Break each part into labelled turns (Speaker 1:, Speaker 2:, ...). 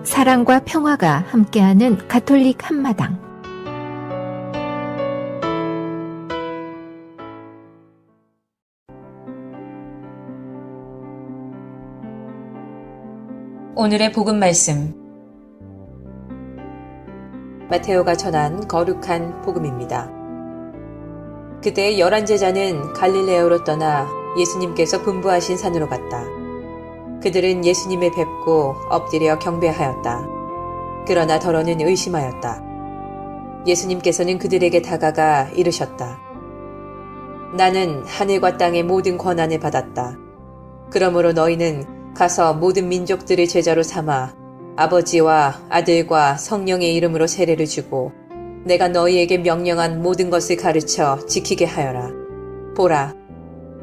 Speaker 1: 사랑과 평화가 함께하는 가톨릭 한마당.
Speaker 2: 오늘의 복음 말씀, 마테오가 전한 거룩한 복음입니다. 그때 11제자는 갈릴레오로 떠나 예수님께서 분부하신 산으로 갔다. 그들은 예수님을 뵙고 엎드려 경배하였다. 그러나 더러는 의심하였다. 예수님께서는 그들에게 다가가 이르셨다. 나는 하늘과 땅의 모든 권한을 받았다. 그러므로 너희는 가서 모든 민족들을 제자로 삼아 아버지와 아들과 성령의 이름으로 세례를 주고 내가 너희에게 명령한 모든 것을 가르쳐 지키게 하여라. 보라,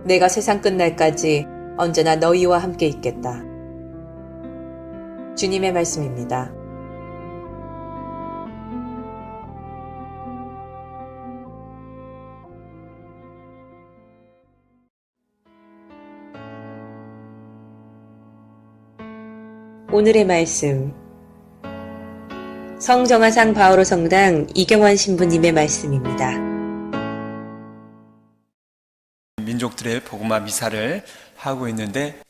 Speaker 2: 내가 세상 끝날까지 언제나 너희와 함께 있겠다. 주님의 말씀입니다. 오늘의 말씀, 성정화상 바오로 성당 이경환 신부님의 말씀입니다.
Speaker 3: 민족들의 복음화 미사를 하고 있는데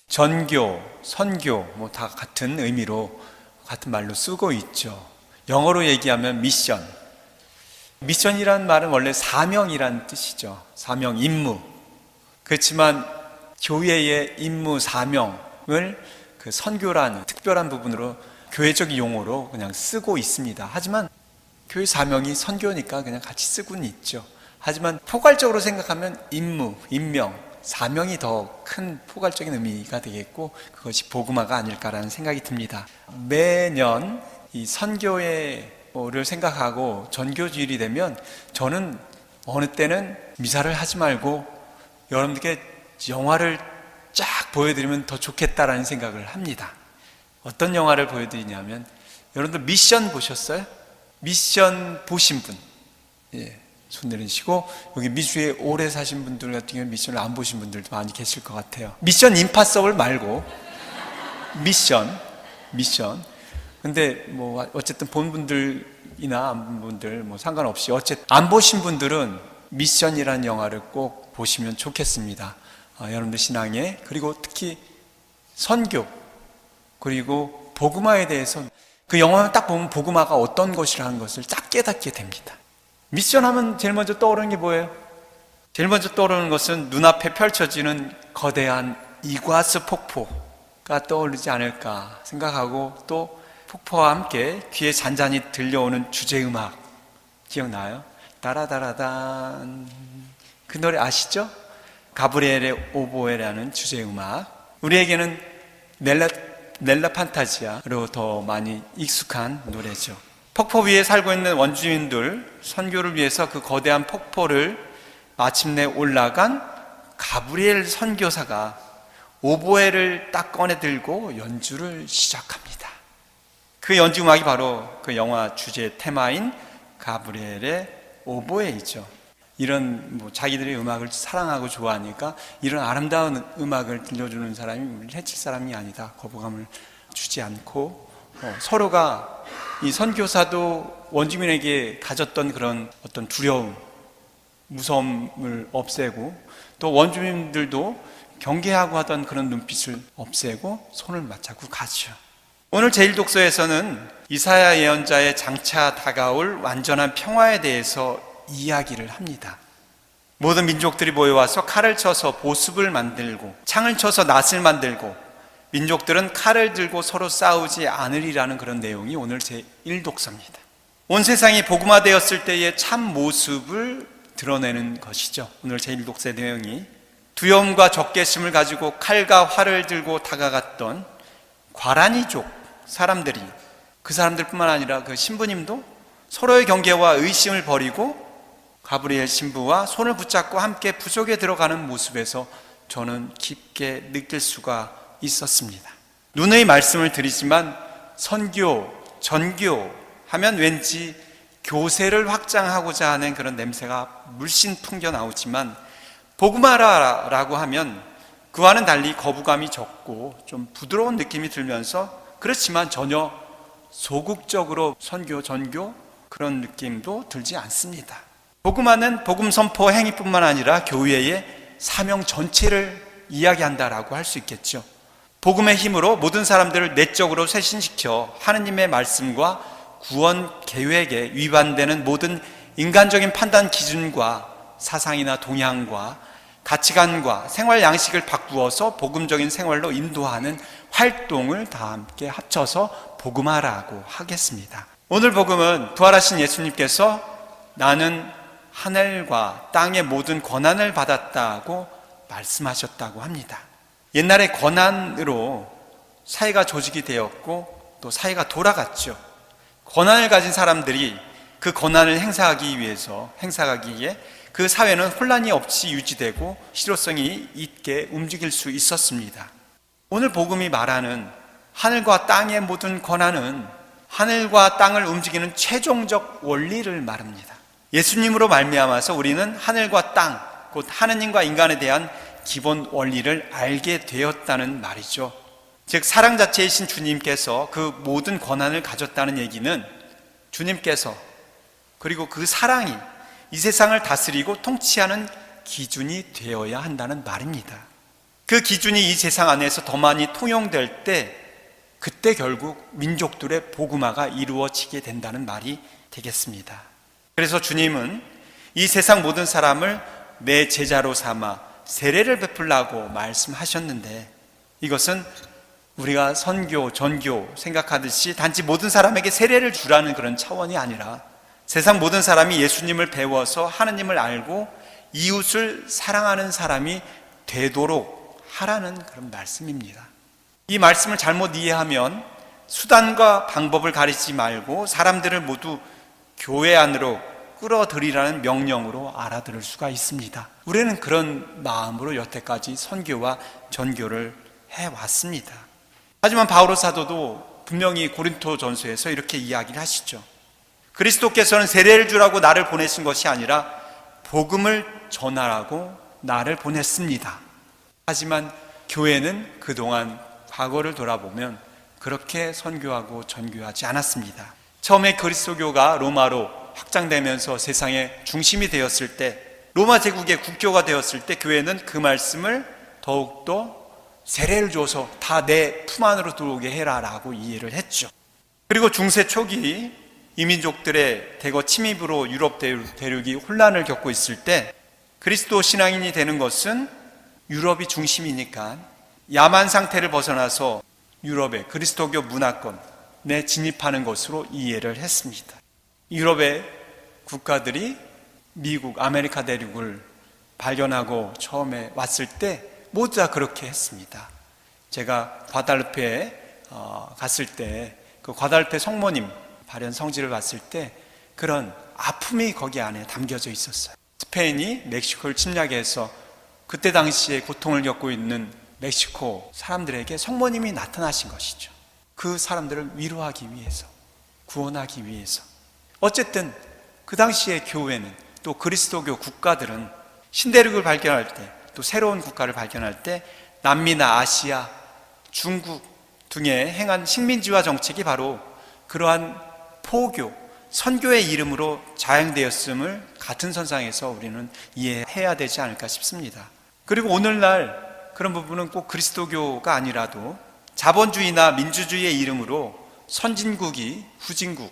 Speaker 3: 전교, 선교 뭐 다 같은 의미로 같은 말로 쓰고 있죠. 영어로 얘기하면 미션. 미션이란 말은 원래 사명이란 뜻이죠. 사명, 임무. 그렇지만 교회의 임무, 사명을 그 선교라는 특별한 부분으로 교회적 용어로 그냥 쓰고 있습니다. 하지만 교회 사명이 선교니까 그냥 같이 쓰고는 있죠. 하지만 포괄적으로 생각하면 임무, 임명, 사명이 더 큰 포괄적인 의미가 되겠고 그것이 복음화가 아닐까라는 생각이 듭니다. 매년 이 선교회를 생각하고 전교주일이 되면 저는 어느 때는 미사를 하지 말고 여러분들께 영화를 쫙 보여드리면 더 좋겠다라는 생각을 합니다. 어떤 영화를 보여드리냐면 여러분들 미션 보셨어요? 미션 보신 분? 예. 손 내리시고 여기 미주에 오래 사신 분들 같은 경우는 미션을 안 보신 분들도 많이 계실 것 같아요. 미션 임파서블 말고 미션 근데 뭐 어쨌든 본 분들이나 안 본 분들 뭐 상관없이 어쨌든 안 보신 분들은 미션이라는 영화를 꼭 보시면 좋겠습니다. 여러분들 신앙에 그리고 특히 선교 그리고 복음화에 대해서 그 영화만 딱 보면 복음화가 어떤 것이라는 것을 딱 깨닫게 됩니다. 미션 하면 제일 먼저 떠오르는 게 뭐예요? 제일 먼저 떠오르는 것은 눈앞에 펼쳐지는 거대한 이과스 폭포가 떠오르지 않을까 생각하고 또 폭포와 함께 귀에 잔잔히 들려오는 주제음악 기억나요? 따라다라단 그 노래 아시죠? 가브리엘의 오보에라는 주제음악 우리에게는 넬라 판타지아로 더 많이 익숙한 노래죠. 폭포 위에 살고 있는 원주민들 선교를 위해서 그 거대한 폭포를 마침내 올라간 가브리엘 선교사가 오보에를 딱 꺼내 들고 연주를 시작합니다. 그 연주 음악이 바로 그 영화 주제 테마인 가브리엘의 오보에이죠. 이런 뭐 자기들의 음악을 사랑하고 좋아하니까 이런 아름다운 음악을 들려주는 사람이 우리를 해칠 사람이 아니다. 거부감을 주지 않고 서로가 이 선교사도 원주민에게 가졌던 그런 어떤 두려움, 무서움을 없애고 또 원주민들도 경계하고 하던 그런 눈빛을 없애고 손을 맞잡고 가죠. 오늘 제1독서에서는 이사야 예언자의 장차 다가올 완전한 평화에 대해서 이야기를 합니다. 모든 민족들이 모여와서 칼을 쳐서 보습을 만들고 창을 쳐서 낫을 만들고 민족들은 칼을 들고 서로 싸우지 않으리라는 그런 내용이 오늘 제1독서입니다. 온 세상이 복음화되었을 때의 참 모습을 드러내는 것이죠. 오늘 제1독서의 내용이 두려움과 적개심을 가지고 칼과 활을 들고 다가갔던 과라니족 사람들이 그 사람들뿐만 아니라 그 신부님도 서로의 경계와 의심을 버리고 가브리엘 신부와 손을 붙잡고 함께 부족에 들어가는 모습에서 저는 깊게 느낄 수가 있었습니다. 눈의 말씀을 드리지만 선교, 전교 하면 왠지 교세를 확장하고자 하는 그런 냄새가 물씬 풍겨 나오지만 복음화라고 하면 그와는 달리 거부감이 적고 좀 부드러운 느낌이 들면서 그렇지만 전혀 소극적으로 선교, 전교 그런 느낌도 들지 않습니다. 복음화는 복음 선포 행위뿐만 아니라 교회의 사명 전체를 이야기한다라고 할 수 있겠죠. 복음의 힘으로 모든 사람들을 내적으로 쇄신시켜 하느님의 말씀과 구원 계획에 위반되는 모든 인간적인 판단 기준과 사상이나 동향과 가치관과 생활 양식을 바꾸어서 복음적인 생활로 인도하는 활동을 다 함께 합쳐서 복음화라고 하겠습니다. 오늘 복음은 부활하신 예수님께서 나는 하늘과 땅의 모든 권한을 받았다고 말씀하셨다고 합니다. 옛날에 권한으로 사회가 조직이 되었고 또 사회가 돌아갔죠. 권한을 가진 사람들이 그 권한을 행사하기에 그 사회는 혼란이 없이 유지되고 실효성이 있게 움직일 수 있었습니다. 오늘 복음이 말하는 하늘과 땅의 모든 권한은 하늘과 땅을 움직이는 최종적 원리를 말합니다. 예수님으로 말미암아서 우리는 하늘과 땅, 곧 하느님과 인간에 대한 기본 원리를 알게 되었다는 말이죠. 즉 사랑 자체이신 주님께서 그 모든 권한을 가졌다는 얘기는 주님께서 그리고 그 사랑이 이 세상을 다스리고 통치하는 기준이 되어야 한다는 말입니다. 그 기준이 이 세상 안에서 더 많이 통용될 때 그때 결국 민족들의 복음화가 이루어지게 된다는 말이 되겠습니다. 그래서 주님은 이 세상 모든 사람을 내 제자로 삼아 세례를 베풀라고 말씀하셨는데 이것은 우리가 선교, 전교 생각하듯이 단지 모든 사람에게 세례를 주라는 그런 차원이 아니라 세상 모든 사람이 예수님을 배워서 하느님을 알고 이웃을 사랑하는 사람이 되도록 하라는 그런 말씀입니다. 이 말씀을 잘못 이해하면 수단과 방법을 가리지 말고 사람들을 모두 교회 안으로 끌어들이라는 명령으로 알아들을 수가 있습니다. 우리는 그런 마음으로 여태까지 선교와 전교를 해왔습니다. 하지만 바오로 사도도 분명히 고린토 전서에서 이렇게 이야기를 하시죠. 그리스도께서는 세례를 주라고 나를 보내신 것이 아니라 복음을 전하라고 나를 보냈습니다. 하지만 교회는 그동안 과거를 돌아보면 그렇게 선교하고 전교하지 않았습니다. 처음에 그리스도교가 로마로 확장되면서 세상의 중심이 되었을 때, 로마 제국의 국교가 되었을 때 교회는 그 말씀을 더욱더 세례를 줘서 다 내 품 안으로 들어오게 해라라고 이해를 했죠. 그리고 중세 초기 이민족들의 대거 침입으로 유럽 대륙이 혼란을 겪고 있을 때 그리스도 신앙인이 되는 것은 유럽이 중심이니까 야만 상태를 벗어나서 유럽의 그리스도교 문화권에 진입하는 것으로 이해를 했습니다. 유럽의 국가들이 미국, 아메리카 대륙을 발견하고 처음에 왔을 때 모두 다 그렇게 했습니다. 제가 과달루페에 갔을 때 그 과달루페 성모님 발현 성지를 봤을 때 그런 아픔이 거기 안에 담겨져 있었어요. 스페인이 멕시코를 침략해서 그때 당시에 고통을 겪고 있는 멕시코 사람들에게 성모님이 나타나신 것이죠. 그 사람들을 위로하기 위해서, 구원하기 위해서. 어쨌든 그 당시에 교회는 또 그리스도교 국가들은 신대륙을 발견할 때, 또 새로운 국가를 발견할 때 남미나 아시아, 중국 등에 행한 식민지화 정책이 바로 그러한 포교, 선교의 이름으로 자행되었음을 같은 선상에서 우리는 이해해야 되지 않을까 싶습니다. 그리고 오늘날 그런 부분은 꼭 그리스도교가 아니라도 자본주의나 민주주의의 이름으로 선진국이 후진국,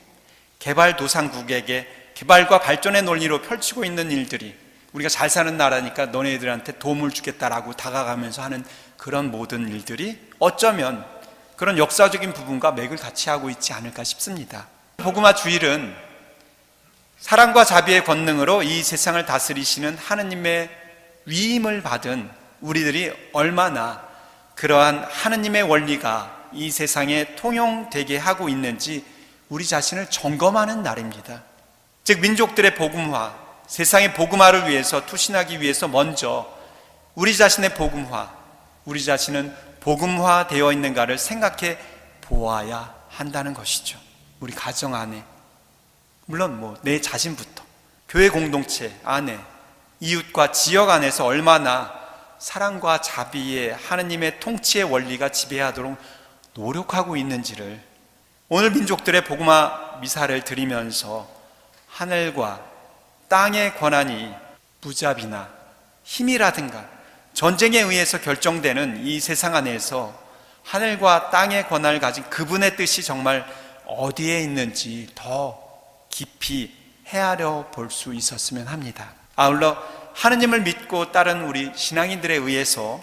Speaker 3: 개발도상국에게 개발과 발전의 논리로 펼치고 있는 일들이 우리가 잘 사는 나라니까 너네들한테 도움을 주겠다라고 다가가면서 하는 그런 모든 일들이 어쩌면 그런 역사적인 부분과 맥을 같이 하고 있지 않을까 싶습니다. 복음화 주일은 사랑과 자비의 권능으로 이 세상을 다스리시는 하느님의 위임을 받은 우리들이 얼마나 그러한 하느님의 원리가 이 세상에 통용되게 하고 있는지 우리 자신을 점검하는 날입니다. 즉 민족들의 복음화, 세상의 복음화를 위해서 투신하기 위해서 먼저 우리 자신의 복음화, 우리 자신은 복음화 되어 있는가를 생각해 보아야 한다는 것이죠. 우리 가정 안에, 물론 내 자신부터, 교회 공동체 안에, 이웃과 지역 안에서 얼마나 사랑과 자비의 하느님의 통치의 원리가 지배하도록 노력하고 있는지를 오늘 민족들의 복음화 미사를 드리면서 하늘과 땅의 권한이 무자비나 힘이라든가 전쟁에 의해서 결정되는 이 세상 안에서 하늘과 땅의 권한을 가진 그분의 뜻이 정말 어디에 있는지 더 깊이 헤아려 볼 수 있었으면 합니다. 아울러 하느님을 믿고 따른 우리 신앙인들에 의해서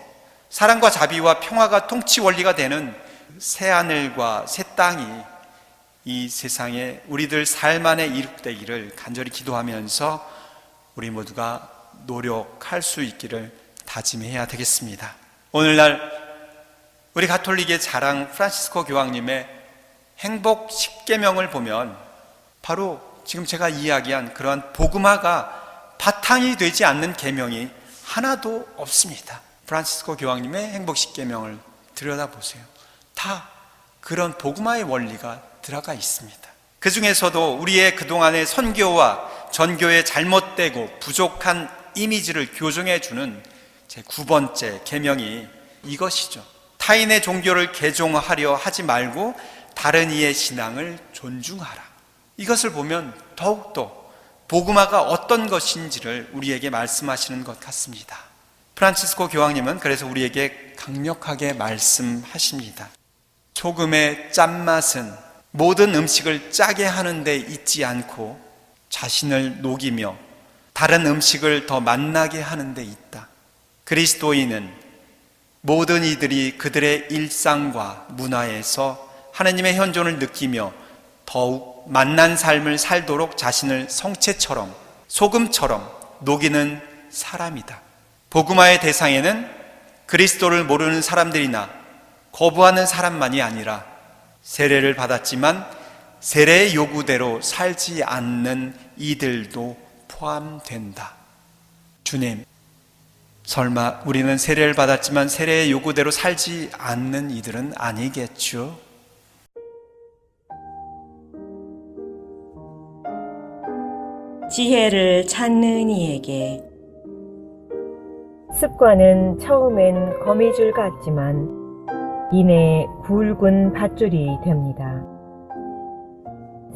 Speaker 3: 사랑과 자비와 평화가 통치 원리가 되는 새 하늘과 새 땅이 이 세상에 우리들 삶 안에 이룩되기를 간절히 기도하면서 우리 모두가 노력할 수 있기를 다짐해야 되겠습니다. 오늘날 우리 가톨릭의 자랑 프란시스코 교황님의 행복 10계명을 보면 바로 지금 제가 이야기한 그러한 복음화가 바탕이 되지 않는 계명이 하나도 없습니다. 프란시스코 교황님의 행복 10계명을 들여다보세요. 다 그런 복음화의 원리가 들어가 있습니다. 그 중에서도 우리의 그동안의 선교와 전교의 잘못되고 부족한 이미지를 교정해 주는 제 9번째 계명이 이것이죠. 타인의 종교를 개종하려 하지 말고 다른 이의 신앙을 존중하라. 이것을 보면 더욱더 복음화가 어떤 것인지를 우리에게 말씀하시는 것 같습니다. 프란시스코 교황님은 그래서 우리에게 강력하게 말씀하십니다. 소금의 짠맛은 모든 음식을 짜게 하는 데 있지 않고 자신을 녹이며 다른 음식을 더 맛나게 하는 데 있다. 그리스도인은 모든 이들이 그들의 일상과 문화에서 하나님의 현존을 느끼며 더욱 맛난 삶을 살도록 자신을 성체처럼 소금처럼 녹이는 사람이다. 복음화의 대상에는 그리스도를 모르는 사람들이나 거부하는 사람만이 아니라 세례를 받았지만 세례의 요구대로 살지 않는 이들도 포함된다. 주님, 설마 우리는 세례를 받았지만 세례의 요구대로 살지 않는 이들은 아니겠죠?
Speaker 4: 지혜를 찾는 이에게
Speaker 5: 습관은 처음엔 거미줄 같지만 이내 굵은 밧줄이 됩니다.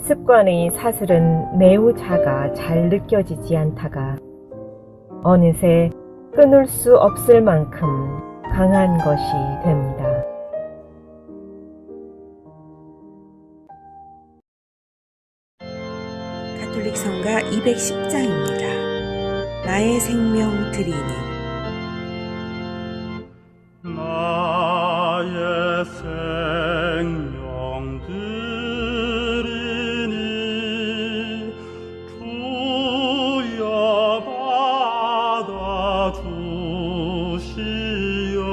Speaker 5: 습관의 사슬은 매우 작아 잘 느껴지지 않다가 어느새 끊을 수 없을 만큼 강한 것이 됩니다.
Speaker 4: 가톨릭 성가 210장입니다. 나의 생명 드리니
Speaker 6: 나의 생명 드리니 주여 받아 주시어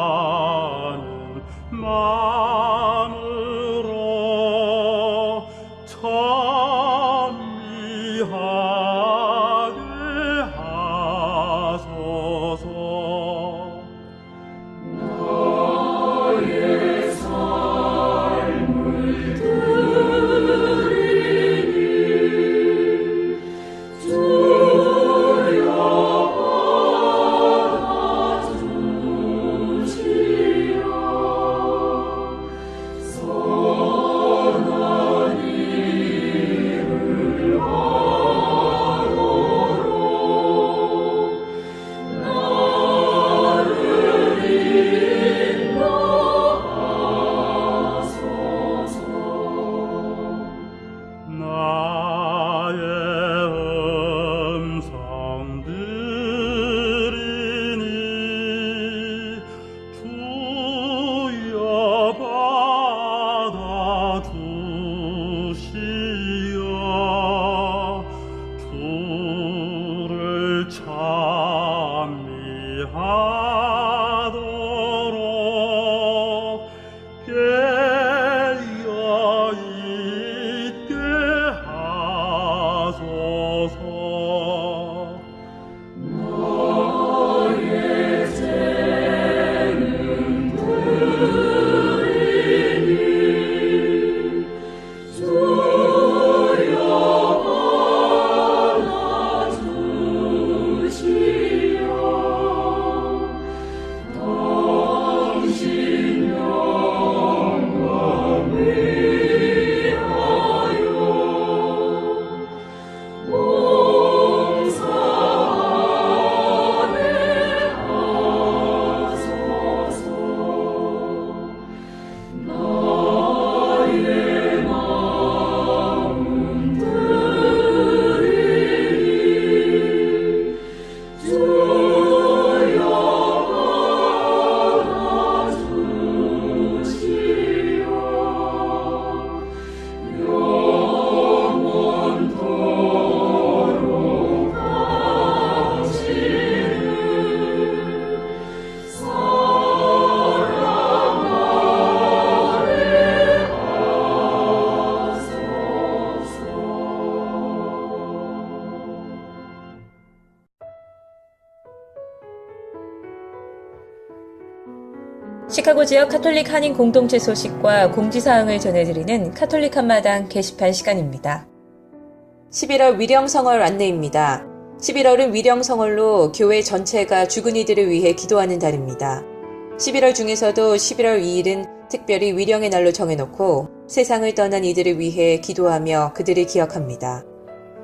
Speaker 6: 감사하는 마음으로 찬미하게 하소서. 찬미하도록 깨어있게 하소서.
Speaker 7: 시카고 지역 카톨릭 한인 공동체 소식과 공지사항을 전해드리는 카톨릭 한마당 게시판 시간입니다.
Speaker 2: 11월 위령성월 안내입니다. 11월은 위령성월로 교회 전체가 죽은 이들을 위해 기도하는 달입니다. 11월 중에서도 11월 2일은 특별히 위령의 날로 정해놓고 세상을 떠난 이들을 위해 기도하며 그들을 기억합니다.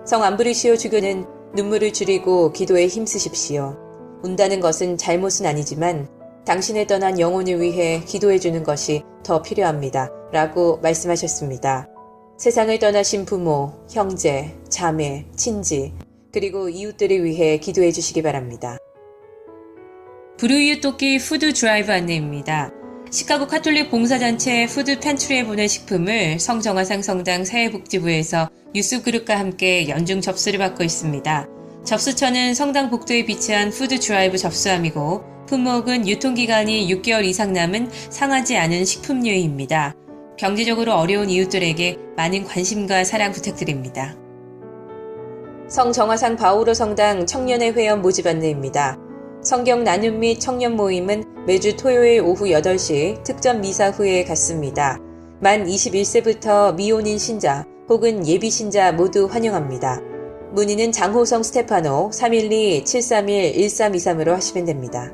Speaker 2: 성 암브리시오 주교는 눈물을 줄이고 기도에 힘쓰십시오. 운다는 것은 잘못은 아니지만 당신을 떠난 영혼을 위해 기도해주는 것이 더 필요합니다. 라고 말씀하셨습니다. 세상을 떠나신 부모, 형제, 자매, 친지, 그리고 이웃들을 위해 기도해 주시기 바랍니다.
Speaker 7: 불우이웃 돕기 푸드 드라이브 안내입니다. 시카고 카톨릭 봉사단체 푸드 팬트리에 보낼 식품을 성정화상 성당 사회복지부에서 뉴스그룹과 함께 연중 접수를 받고 있습니다. 접수처는 성당 복도에 비치한 푸드 드라이브 접수함이고 품목은 유통기간이 6개월 이상 남은 상하지 않은 식품류입니다. 경제적으로 어려운 이웃들에게 많은 관심과 사랑 부탁드립니다.
Speaker 2: 성정화상 바오로 성당 청년의 회원 모집 안내입니다. 성경 나눔 및 청년 모임은 매주 토요일 오후 8시 특전 미사 후에 갖습니다. 만 21세부터 미혼인 신자 혹은 예비 신자 모두 환영합니다. 문의는 장호성 스테파노 312-731-1323으로 하시면 됩니다.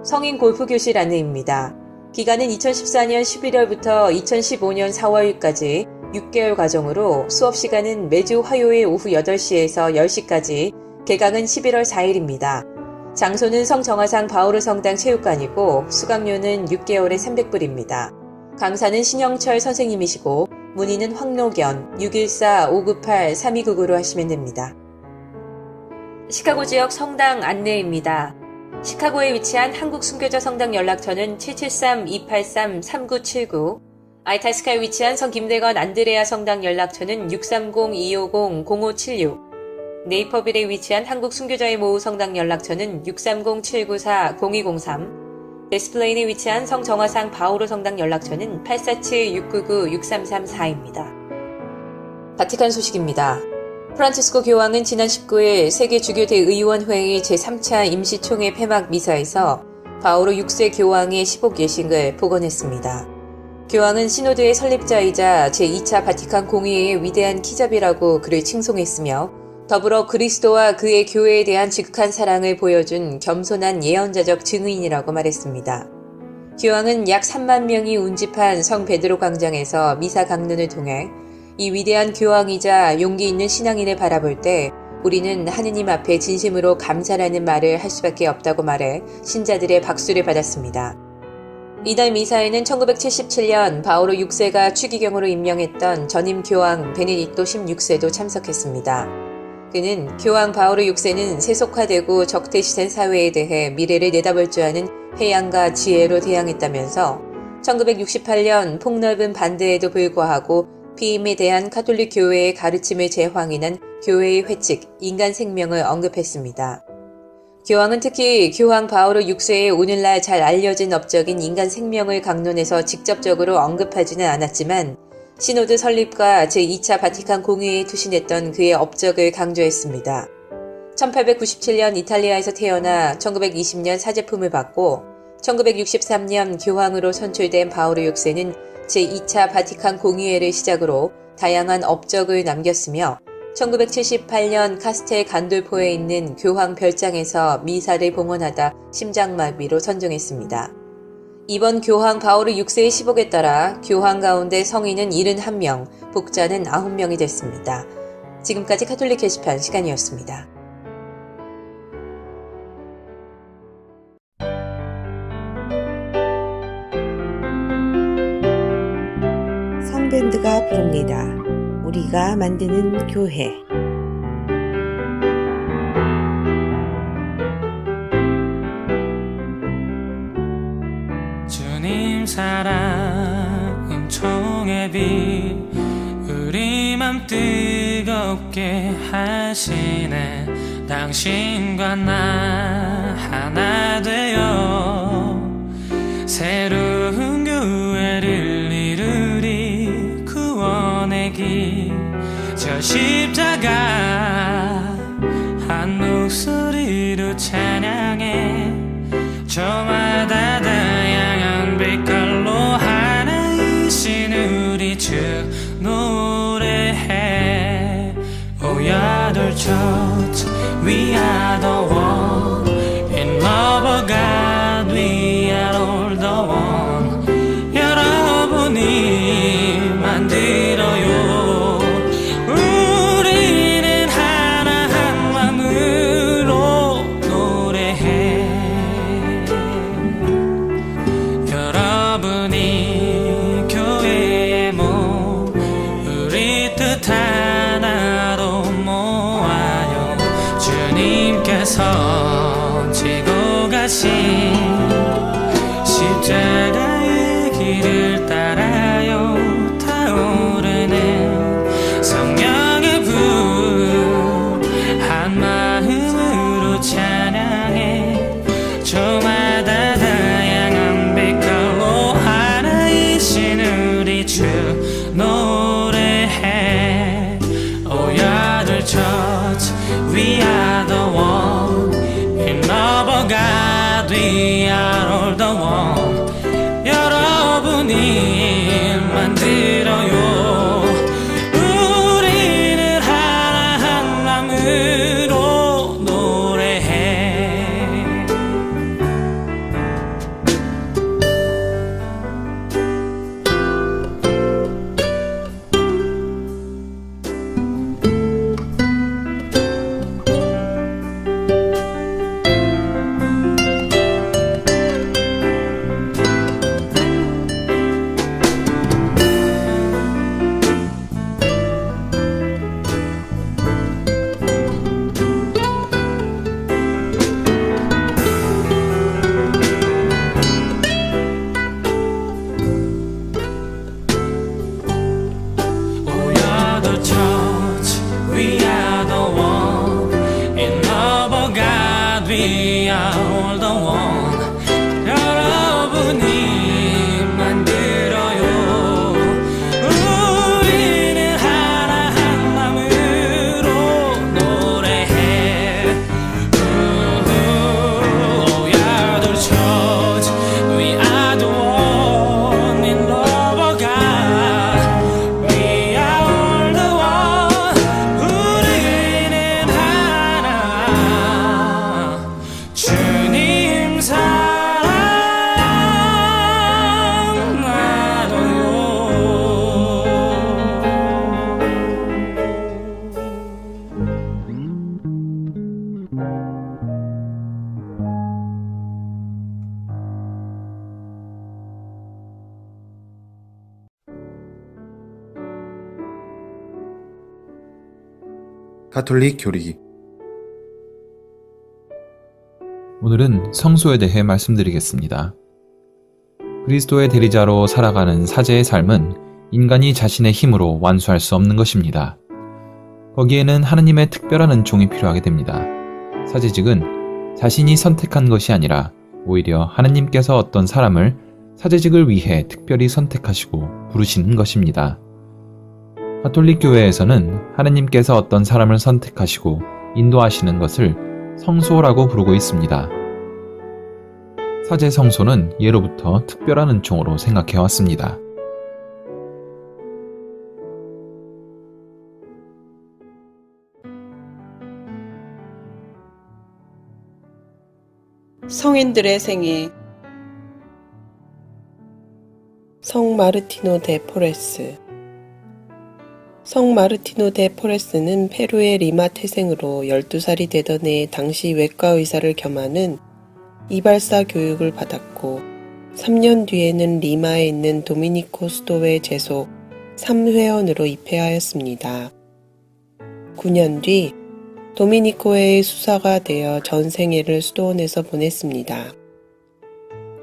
Speaker 2: 성인 골프 교실 안내입니다. 기간은 2014년 11월부터 2015년 4월까지 6개월 과정으로 수업 시간은 매주 화요일 오후 8시에서 10시까지, 개강은 11월 4일입니다. 장소는 성정화상 바오르 성당 체육관이고 수강료는 6개월에 300불입니다. 강사는 신영철 선생님이시고 문의는 황노견 614-598-3299로 하시면 됩니다. 시카고 지역 성당 안내입니다. 시카고에 위치한 한국 순교자 성당 연락처는 773-283-3979, 아이타스카에 위치한 성 김대건 안드레아 성당 연락처는 630-250-0576, 네이퍼빌에 위치한 한국 순교자의 모후 성당 연락처는 630-794-0203, 데스플레인에 위치한 성 정화상 바오로 성당 연락처는 847-699-6334입니다. 바티칸 소식입니다. 프란치스코 교황은 지난 19일 세계주교대의원회의 제3차 임시총회 폐막 미사에서 바오로 6세 교황의 시복 예식을 복원했습니다. 교황은 시노드의 설립자이자 제2차 바티칸 공의회의 위대한 키잡이라고 그를 칭송했으며 더불어 그리스도와 그의 교회에 대한 지극한 사랑을 보여준 겸손한 예언자적 증인이라고 말했습니다. 교황은 약 3만 명이 운집한 성 베드로 광장에서 미사 강론을 통해 이 위대한 교황이자 용기 있는 신앙인을 바라볼 때 우리는 하느님 앞에 진심으로 감사라는 말을 할 수밖에 없다고 말해 신자들의 박수를 받았습니다. 이날 미사에는 1977년 바오로 6세가 추기경으로 임명했던 전임 교황 베네딕토 16세도 참석했습니다. 그는 교황 바오로 6세는 세속화되고 적대시된 사회에 대해 미래를 내다볼 줄 아는 해양과 지혜로 대항했다면서 1968년 폭넓은 반대에도 불구하고 피임에 대한 가톨릭 교회의 가르침을 재황인한 교회의 회칙, 인간 생명을 언급했습니다. 교황은 특히 교황 바오로 6세의 오늘날 잘 알려진 업적인 인간 생명을 강론해서 직접적으로 언급하지는 않았지만 시노드 설립과 제2차 바티칸 공의회에 투신했던 그의 업적을 강조했습니다. 1897년 이탈리아에서 태어나 1920년 사제품을 받고 1963년 교황으로 선출된 바오로 6세는 제2차 바티칸 공의회를 시작으로 다양한 업적을 남겼으며 1978년 카스텔 간돌포에 있는 교황 별장에서 미사를 봉헌하다 심장마비로 선종했습니다. 이번 교황 바오르 6세의 시복에 따라 교황 가운데 성인은 71명, 복자는 9명이 됐습니다. 지금까지 카톨릭 게시판 시간이었습니다.
Speaker 4: 성밴드가 부릅니다. 우리가 만드는 교회.
Speaker 8: 주님 사랑 은총의 빛 우리 맘 뜨겁게 하시네. 당신과 나 하나 되어 새로운 교회를 이루리. 구원의 길 저 십자가 한 목소리로 찬양해. 저마다 are the one. In love of God, we are all the one. 여러분이 만들어요. 우리는 하나 한 마음으로 노래해. 여러분이 교회의 몸, 우리 뜻 하나로 모아요. 주님께서 지고 가신 십자가의 길을 따라요. 타오르는 성령의 불 한 마음으로 찬양해. 저마다 다양한 빛깔로 하나이신 우리 주 노래해. Oh, you're the church, we are the one. In love of God, we are all the one. 여러분이 만들어요. 우리는 하나 한 마음으로 노래해. We are the church, we are the one. In love of God, we are all the one. 여러분이 만들어요. 우리는 하나 한 마음으로 노래해. Oh, we are the church, we are the one. In love of God, we are all the one. 우리는 하나, 주님
Speaker 9: 가톨릭 교리.
Speaker 10: 오늘은 성소에 대해 말씀드리겠습니다. 그리스도의 대리자로 살아가는 사제의 삶은 인간이 자신의 힘으로 완수할 수 없는 것입니다. 거기에는 하느님의 특별한 은총이 필요하게 됩니다. 사제직은 자신이 선택한 것이 아니라 오히려 하느님께서 어떤 사람을 사제직을 위해 특별히 선택하시고 부르시는 것입니다. 가톨릭 교회에서는 하느님께서 어떤 사람을 선택하시고 인도하시는 것을 성소라고 부르고 있습니다. 사제 성소는 예로부터 특별한 은총으로 생각해왔습니다.
Speaker 4: 성인들의 생애. 성 마르티노 데 포레스. 성 마르티노 데 포레스는 페루의 리마 태생으로 12살이 되던 해에 당시 외과 의사를 겸하는 이발사 교육을 받았고 3년 뒤에는 리마에 있는 도미니코 수도회 제속 3회원으로 입회하였습니다. 9년 뒤 도미니코회의 수사가 되어 전 생애를 수도원에서 보냈습니다.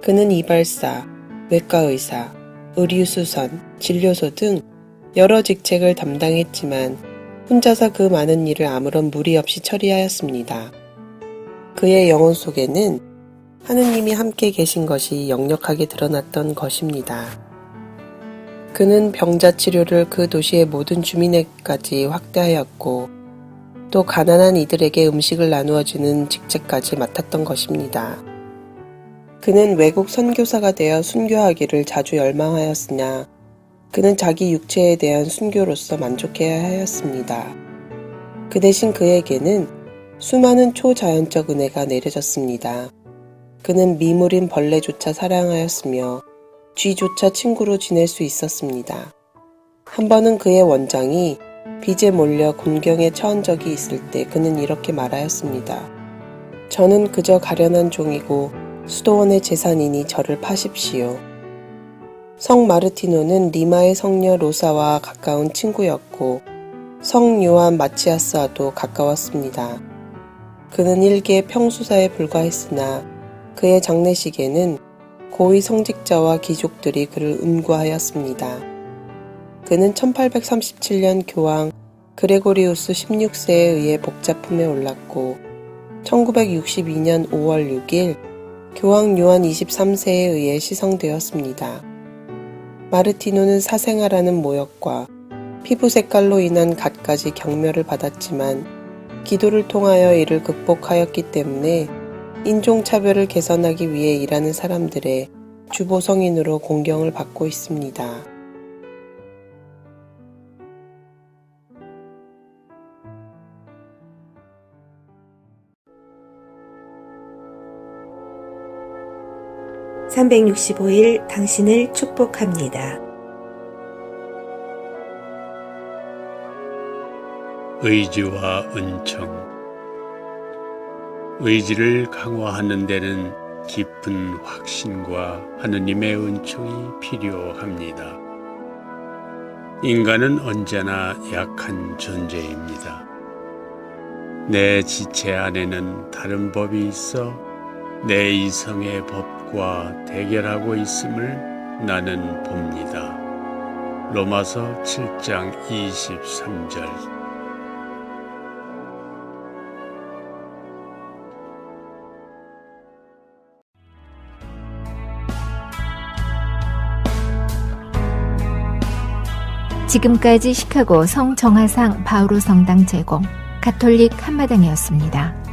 Speaker 4: 그는 이발사, 외과의사, 의류수선, 진료소 등 여러 직책을 담당했지만 혼자서 그 많은 일을 아무런 무리 없이 처리하였습니다. 그의 영혼 속에는 하느님이 함께 계신 것이 역력하게 드러났던 것입니다. 그는 병자 치료를 그 도시의 모든 주민에게까지 확대하였고 또 가난한 이들에게 음식을 나누어주는 직책까지 맡았던 것입니다. 그는 외국 선교사가 되어 순교하기를 자주 열망하였으나 그는 자기 육체에 대한 순교로서 만족해야 하였습니다. 그 대신 그에게는 수많은 초자연적 은혜가 내려졌습니다. 그는 미물인 벌레조차 사랑하였으며 쥐조차 친구로 지낼 수 있었습니다. 한 번은 그의 원장이 빚에 몰려 곤경에 처한 적이 있을 때 그는 이렇게 말하였습니다. 저는 그저 가련한 종이고 수도원의 재산이니 저를 파십시오. 성 마르티노는 리마의 성녀 로사와 가까운 친구였고 성 요한 마치아스와도 가까웠습니다. 그는 일개 평수사에 불과했으나 그의 장례식에는 고위 성직자와 귀족들이 그를 음구하였습니다. 그는 1837년 교황 그레고리우스 16세에 의해 복자품에 올랐고 1962년 5월 6일 교황 요한 23세에 의해 시성되었습니다. 마르티노는 사생아라는 모욕과 피부 색깔로 인한 갖가지 경멸을 받았지만 기도를 통하여 이를 극복하였기 때문에 인종차별을 개선하기 위해 일하는 사람들의 주보성인으로 공경을 받고 있습니다. (365일) 당신을 축복합니다.
Speaker 11: 의지와 은총. 의지를 강화하는 데는 깊은 확신과 하느님의 은총이 필요합니다. 인간은 언제나 약한 존재입니다. 내 지체 안에는 다른 법이 있어 내 이성의 법과 대결하고 있음을 나는 봅니다. 로마서 7장 23절.
Speaker 1: 지금까지 시카고 성정화상 바오로 성당 제공 가톨릭 한마당이었습니다.